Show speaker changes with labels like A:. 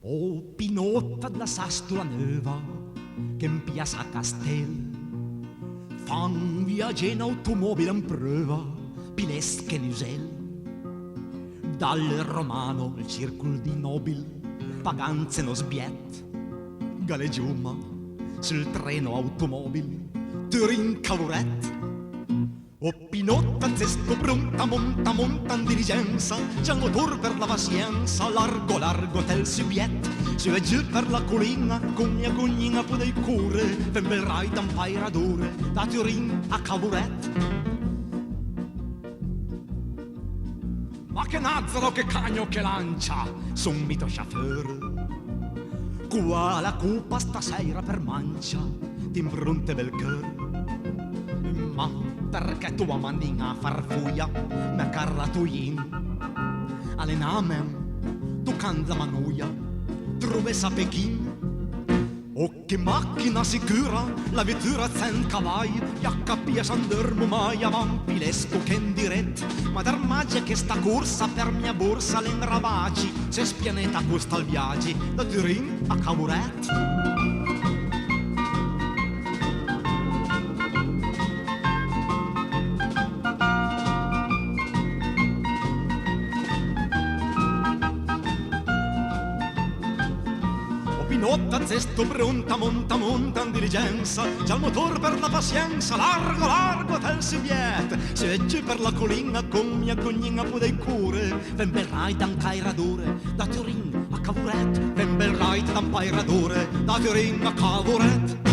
A: Oh, Pinotta della Sastula Neva, che in piazza Castel fan viaggi in automobile in prova, pilesche e Nusel. Dal romano il circolo di nobil, paganze no sbiet, galeggiuma sul treno automobile, Turin Cavoret. O Pinotta, zesto pronta, monta, monta in diligenza, c'è il motor per la pazienza, largo, largo, tel subiet, su e giù per la collina, cogna, cognina, pure il cuore, per bel ride un pairadore, da Turin a Cavoret. Ma che nazzaro, che cagno, che lancia, subito chauffeur. Qua la cupa stasera per mancia, t'impronte bel cœur. Ma perché tua manina farfuia, me carra tu in allenamen, tu canza manuia, troves a Pekin. O che macchina sicura, la vettura sen cavalli, ja capisci andremo mai avanti, pilesco che in diretto, ma dar magia che sta corsa per mia borsa l'enravaci, se spianeta costa il viaggio, da Turin a Cavoret. Pinotta, zesto pronta, monta, monta in diligenza, c'è il motor per la pazienza, largo, largo, tel subiet, se giù per la collina, con mia cognina può dei cure, ven bel ride un cairadore, da Turin a Cavoret, ven bel ride un pairadore, da Turin a Cavoret.